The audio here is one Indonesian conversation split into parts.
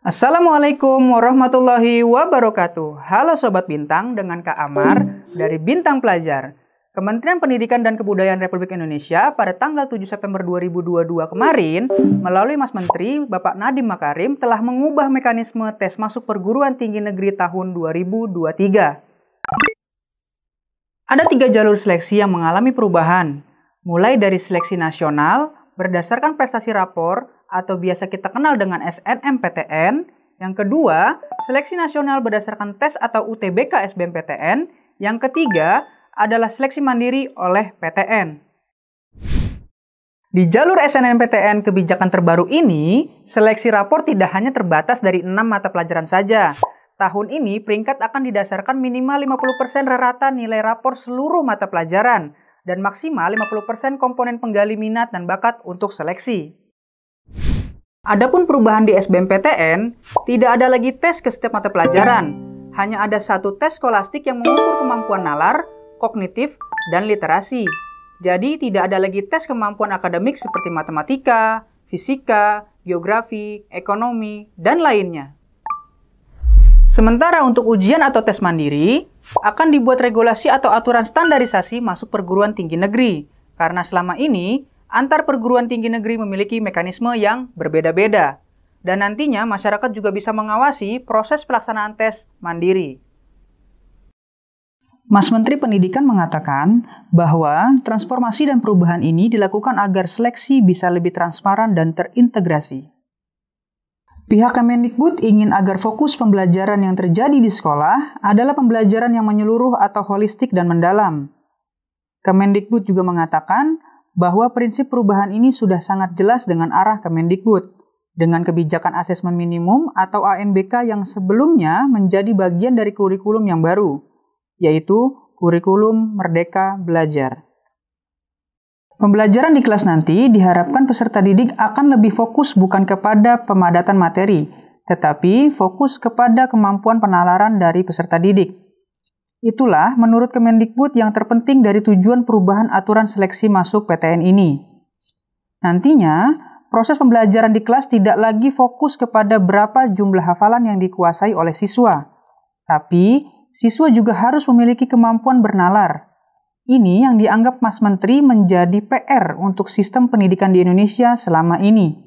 Assalamualaikum warahmatullahi wabarakatuh. Halo Sobat Bintang, dengan Kak Amar dari Bintang Pelajar. Kementerian Pendidikan dan Kebudayaan Republik Indonesia pada tanggal 7 September 2022 kemarin, melalui Mas Menteri Bapak Nadiem Makarim telah mengubah mekanisme tes masuk perguruan tinggi negeri tahun 2023. Ada 3 jalur seleksi yang mengalami perubahan, mulai dari seleksi nasional berdasarkan prestasi rapor atau biasa kita kenal dengan SNMPTN. Yang kedua, seleksi nasional berdasarkan tes atau UTBK SBMPTN. Yang ketiga adalah seleksi mandiri oleh PTN. Di jalur SNMPTN kebijakan terbaru ini, seleksi rapor tidak hanya terbatas dari 6 mata pelajaran saja. Tahun ini peringkat akan didasarkan minimal 50% rata nilai rapor seluruh mata pelajaran dan maksimal 50% komponen penggali minat dan bakat untuk seleksi. Adapun perubahan di SBMPTN, tidak ada lagi tes ke setiap mata pelajaran. Hanya ada satu tes skolastik yang mengukur kemampuan nalar, kognitif, dan literasi. Jadi tidak ada lagi tes kemampuan akademik seperti matematika, fisika, geografi, ekonomi, dan lainnya. Sementara untuk ujian atau tes mandiri, akan dibuat regulasi atau aturan standarisasi masuk perguruan tinggi negeri. Karena selama ini, antar perguruan tinggi negeri memiliki mekanisme yang berbeda-beda. Dan nantinya masyarakat juga bisa mengawasi proses pelaksanaan tes mandiri. Mas Menteri Pendidikan mengatakan bahwa transformasi dan perubahan ini dilakukan agar seleksi bisa lebih transparan dan terintegrasi. Pihak Kemendikbud ingin agar fokus pembelajaran yang terjadi di sekolah adalah pembelajaran yang menyeluruh atau holistik dan mendalam. Kemendikbud juga mengatakan bahwa prinsip perubahan ini sudah sangat jelas dengan arah Kemendikbud, dengan kebijakan asesmen minimum atau ANBK yang sebelumnya menjadi bagian dari kurikulum yang baru, yaitu kurikulum Merdeka Belajar. Pembelajaran di kelas nanti diharapkan peserta didik akan lebih fokus bukan kepada pemadatan materi, tetapi fokus kepada kemampuan penalaran dari peserta didik. Itulah menurut Kemendikbud yang terpenting dari tujuan perubahan aturan seleksi masuk PTN ini. Nantinya, proses pembelajaran di kelas tidak lagi fokus kepada berapa jumlah hafalan yang dikuasai oleh siswa, tapi siswa juga harus memiliki kemampuan bernalar. Ini yang dianggap Mas Menteri menjadi PR untuk sistem pendidikan di Indonesia selama ini.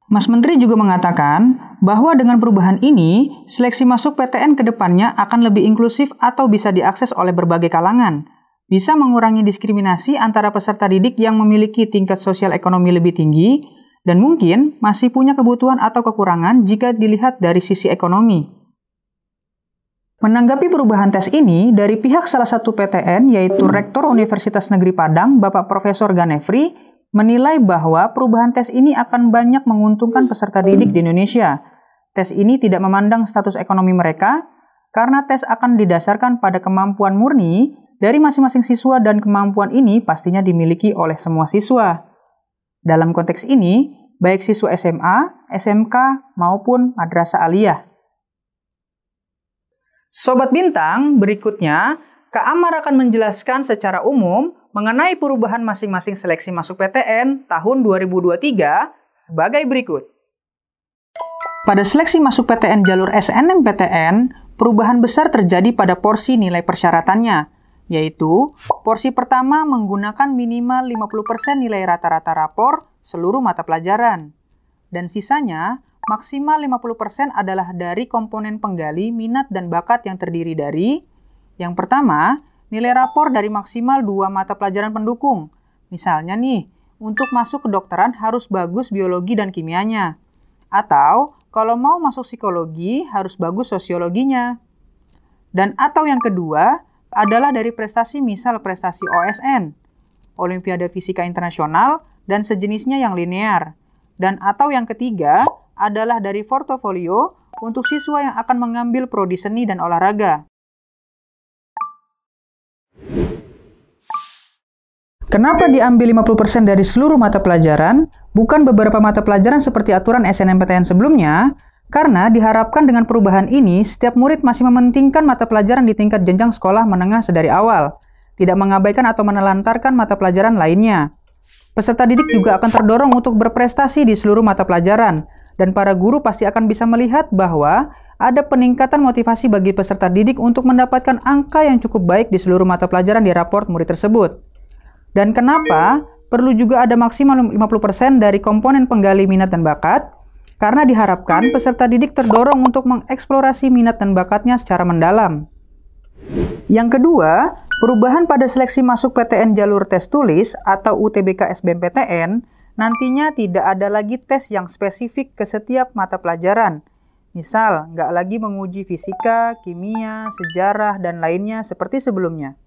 Mas Menteri juga mengatakan bahwa dengan perubahan ini, seleksi masuk PTN ke depannya akan lebih inklusif atau bisa diakses oleh berbagai kalangan, bisa mengurangi diskriminasi antara peserta didik yang memiliki tingkat sosial ekonomi lebih tinggi, dan mungkin masih punya kebutuhan atau kekurangan jika dilihat dari sisi ekonomi. Menanggapi perubahan tes ini, dari pihak salah satu PTN, yaitu Rektor Universitas Negeri Padang, Bapak Profesor Ganefri, menilai bahwa perubahan tes ini akan banyak menguntungkan peserta didik di Indonesia. Tes ini tidak memandang status ekonomi mereka, karena tes akan didasarkan pada kemampuan murni dari masing-masing siswa dan kemampuan ini pastinya dimiliki oleh semua siswa. Dalam konteks ini, baik siswa SMA, SMK, maupun madrasah aliyah. Sobat Bintang, berikutnya Kak Amar akan menjelaskan secara umum mengenai perubahan masing-masing seleksi masuk PTN tahun 2023 sebagai berikut. Pada seleksi masuk PTN jalur SNMPTN, perubahan besar terjadi pada porsi nilai persyaratannya, yaitu porsi pertama menggunakan minimal 50% nilai rata-rata rapor seluruh mata pelajaran, dan sisanya maksimal 50% adalah dari komponen penggali minat dan bakat yang terdiri dari yang pertama, nilai rapor dari maksimal 2 mata pelajaran pendukung. Misalnya nih, untuk masuk kedokteran harus bagus biologi dan kimianya. Atau, kalau mau masuk psikologi harus bagus sosiologinya. Dan atau yang kedua, adalah dari prestasi misal prestasi OSN, Olimpiade Fisika Internasional, dan sejenisnya yang linear. Dan atau yang ketiga, adalah dari portofolio untuk siswa yang akan mengambil prodi seni dan olahraga. Kenapa diambil 50% dari seluruh mata pelajaran, bukan beberapa mata pelajaran seperti aturan SNMPTN sebelumnya? Karena diharapkan dengan perubahan ini, setiap murid masih mementingkan mata pelajaran di tingkat jenjang sekolah menengah sedari awal, tidak mengabaikan atau menelantarkan mata pelajaran lainnya. Peserta didik juga akan terdorong untuk berprestasi di seluruh mata pelajaran, dan para guru pasti akan bisa melihat bahwa ada peningkatan motivasi bagi peserta didik untuk mendapatkan angka yang cukup baik di seluruh mata pelajaran di raport murid tersebut. Dan kenapa perlu juga ada maksimal 50% dari komponen penggali minat dan bakat? Karena diharapkan peserta didik terdorong untuk mengeksplorasi minat dan bakatnya secara mendalam. Yang kedua, perubahan pada seleksi masuk PTN jalur tes tulis atau UTBK SBMPTN nantinya tidak ada lagi tes yang spesifik ke setiap mata pelajaran. Misal, nggak lagi menguji fisika, kimia, sejarah, dan lainnya seperti sebelumnya.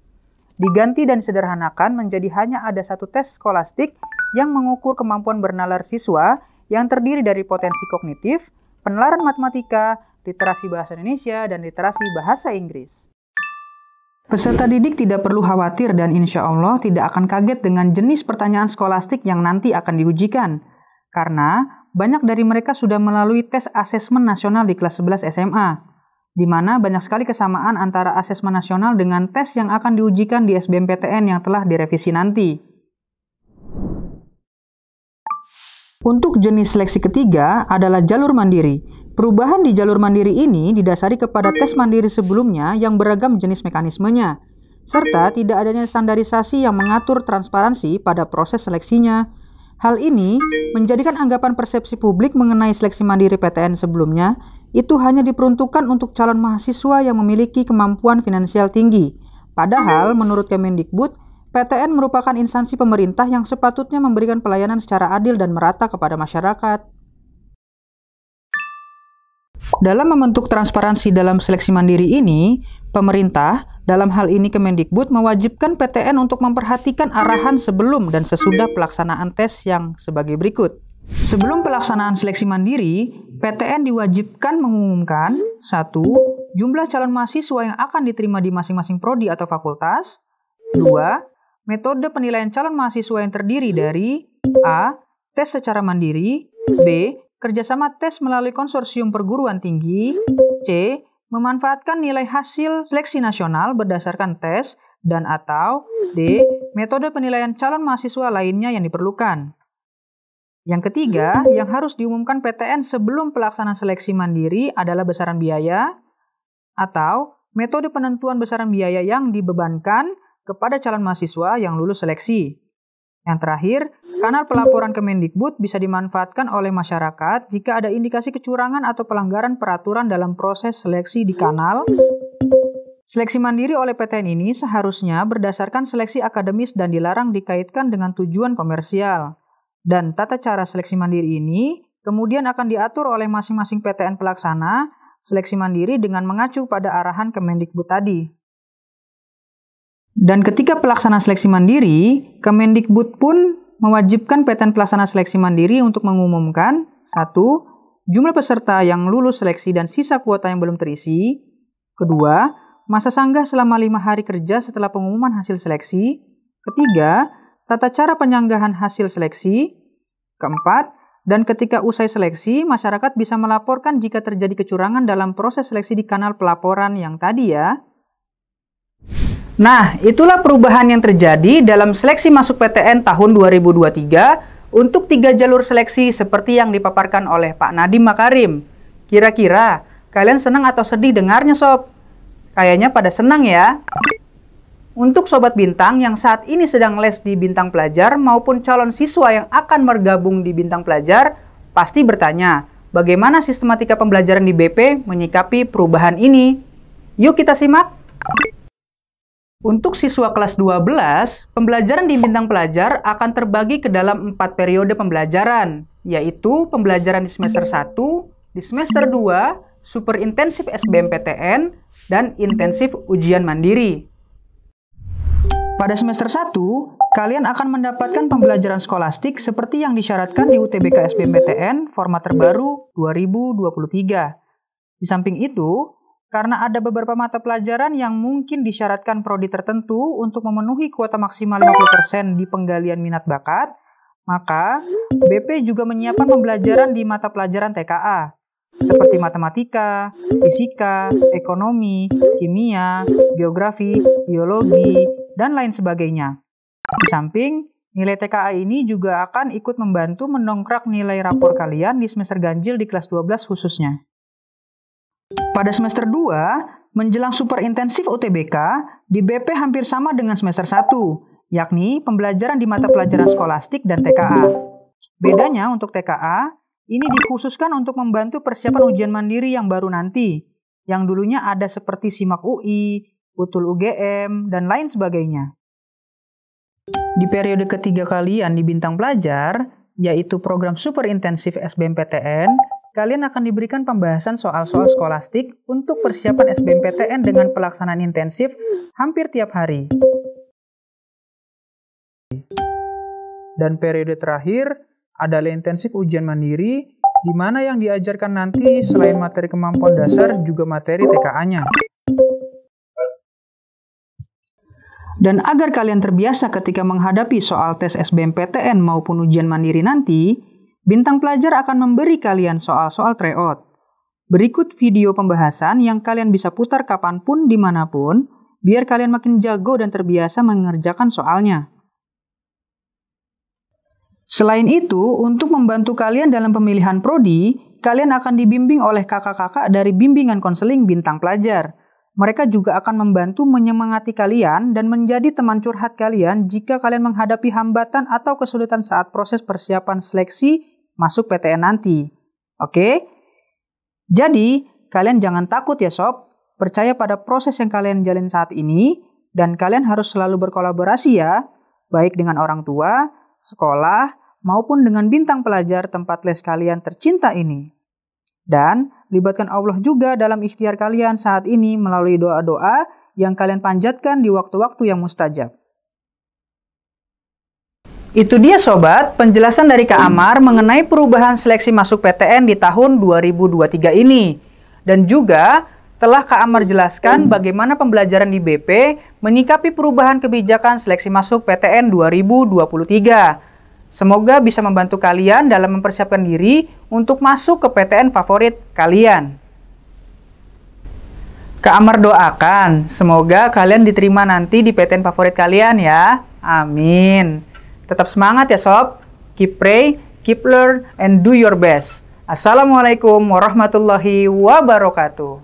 Diganti dan disederhanakan menjadi hanya ada satu tes skolastik yang mengukur kemampuan bernalar siswa yang terdiri dari potensi kognitif, penalaran matematika, literasi bahasa Indonesia, dan literasi bahasa Inggris. Peserta didik tidak perlu khawatir dan insya Allah tidak akan kaget dengan jenis pertanyaan skolastik yang nanti akan diujikan. Karena banyak dari mereka sudah melalui tes asesmen nasional di kelas 11 SMA. Di mana banyak sekali kesamaan antara asesmen nasional dengan tes yang akan diujikan di SBMPTN yang telah direvisi nanti. Untuk jenis seleksi ketiga adalah jalur mandiri. Perubahan di jalur mandiri ini didasari kepada tes mandiri sebelumnya yang beragam jenis mekanismenya, serta tidak adanya standarisasi yang mengatur transparansi pada proses seleksinya. Hal ini menjadikan anggapan persepsi publik mengenai seleksi mandiri PTN sebelumnya itu hanya diperuntukkan untuk calon mahasiswa yang memiliki kemampuan finansial tinggi. Padahal, menurut Kemendikbud, PTN merupakan instansi pemerintah yang sepatutnya memberikan pelayanan secara adil dan merata kepada masyarakat. Dalam membentuk transparansi dalam seleksi mandiri ini, pemerintah, dalam hal ini Kemendikbud, mewajibkan PTN untuk memperhatikan arahan sebelum dan sesudah pelaksanaan tes yang sebagai berikut. Sebelum pelaksanaan seleksi mandiri, PTN diwajibkan mengumumkan 1. Jumlah calon mahasiswa yang akan diterima di masing-masing prodi atau fakultas. 2. Metode penilaian calon mahasiswa yang terdiri dari A. Tes secara mandiri. B. Kerjasama tes melalui konsorsium perguruan tinggi. C. Memanfaatkan nilai hasil seleksi nasional berdasarkan tes. Dan atau D. Metode penilaian calon mahasiswa lainnya yang diperlukan. Yang ketiga, yang harus diumumkan PTN sebelum pelaksanaan seleksi mandiri adalah besaran biaya atau metode penentuan besaran biaya yang dibebankan kepada calon mahasiswa yang lulus seleksi. Yang terakhir, kanal pelaporan Kemendikbud bisa dimanfaatkan oleh masyarakat jika ada indikasi kecurangan atau pelanggaran peraturan dalam proses seleksi di kanal. Seleksi mandiri oleh PTN ini seharusnya berdasarkan seleksi akademis dan dilarang dikaitkan dengan tujuan komersial. Dan tata cara seleksi mandiri ini kemudian akan diatur oleh masing-masing PTN pelaksana seleksi mandiri dengan mengacu pada arahan Kemendikbud tadi. Dan ketika pelaksana seleksi mandiri, Kemendikbud pun mewajibkan PTN pelaksana seleksi mandiri untuk mengumumkan 1. Jumlah peserta yang lulus seleksi dan sisa kuota yang belum terisi. 2. Masa sanggah selama 5 hari kerja setelah pengumuman hasil seleksi. 3. Tata cara penyanggahan hasil seleksi. 4. Dan ketika usai seleksi, masyarakat bisa melaporkan jika terjadi kecurangan dalam proses seleksi di kanal pelaporan yang tadi ya. Nah, itulah perubahan yang terjadi dalam seleksi masuk PTN tahun 2023 untuk 3 jalur seleksi seperti yang dipaparkan oleh Pak Nadiem Makarim. Kira-kira kalian senang atau sedih dengarnya sob? Kayaknya pada senang ya. Untuk Sobat Bintang yang saat ini sedang les di Bintang Pelajar maupun calon siswa yang akan bergabung di Bintang Pelajar, pasti bertanya, bagaimana sistematika pembelajaran di BP menyikapi perubahan ini? Yuk kita simak! Untuk siswa kelas 12, pembelajaran di Bintang Pelajar akan terbagi ke dalam 4 periode pembelajaran, yaitu pembelajaran di semester 1, di semester 2, super intensif SBMPTN, dan intensif ujian mandiri. Pada semester 1, kalian akan mendapatkan pembelajaran skolastik seperti yang disyaratkan di UTBK SBMPTN format terbaru 2023. Di samping itu, karena ada beberapa mata pelajaran yang mungkin disyaratkan prodi tertentu untuk memenuhi kuota maksimal 50% di penggalian minat bakat, maka BP juga menyiapkan pembelajaran di mata pelajaran TKA, seperti matematika, fisika, ekonomi, kimia, geografi, biologi, dan lain sebagainya. Di samping, Nilai TKA ini juga akan ikut membantu mendongkrak nilai rapor kalian di semester ganjil di kelas 12 khususnya. Pada semester 2, menjelang super intensif UTBK, di BP hampir sama dengan semester 1, yakni pembelajaran di mata pelajaran skolastik dan TKA. Bedanya untuk TKA, ini dikhususkan untuk membantu persiapan ujian mandiri yang baru nanti, yang dulunya ada seperti SIMAK UI, UTUL UGM, dan lain sebagainya. Di periode ketiga kalian di bintang pelajar, yaitu program super intensif SBMPTN, kalian akan diberikan pembahasan soal-soal skolastik untuk persiapan SBMPTN dengan pelaksanaan intensif hampir tiap hari. Dan periode terakhir adalah intensif ujian mandiri, di mana yang diajarkan nanti selain materi kemampuan dasar juga materi TKA-nya. Dan agar kalian terbiasa ketika menghadapi soal tes SBMPTN maupun ujian mandiri nanti, bintang pelajar akan memberi kalian soal-soal tryout. Berikut video pembahasan yang kalian bisa putar kapanpun dimanapun, biar kalian makin jago dan terbiasa mengerjakan soalnya. Selain itu, untuk membantu kalian dalam pemilihan prodi, kalian akan dibimbing oleh kakak-kakak dari bimbingan konseling bintang pelajar. Mereka juga akan membantu menyemangati kalian dan menjadi teman curhat kalian jika kalian menghadapi hambatan atau kesulitan saat proses persiapan seleksi masuk PTN nanti. Oke? Jadi, kalian jangan takut ya sob. Percaya pada proses yang kalian jalin saat ini, dan kalian harus selalu berkolaborasi ya, baik dengan orang tua, sekolah, maupun dengan bintang pelajar tempat les kalian tercinta ini. Dan libatkan Allah juga dalam ikhtiar kalian saat ini melalui doa-doa yang kalian panjatkan di waktu-waktu yang mustajab. Itu dia sobat, penjelasan dari Kak Amar mengenai perubahan seleksi masuk PTN di tahun 2023 ini. Dan juga telah Kak Amar jelaskan bagaimana pembelajaran di BP menyikapi perubahan kebijakan seleksi masuk PTN 2023. Semoga bisa membantu kalian dalam mempersiapkan diri untuk masuk ke PTN favorit kalian. Kak Amar doakan, semoga kalian diterima nanti di PTN favorit kalian ya. Amin. Tetap semangat ya sob. Keep pray, keep learn, and do your best. Assalamualaikum warahmatullahi wabarakatuh.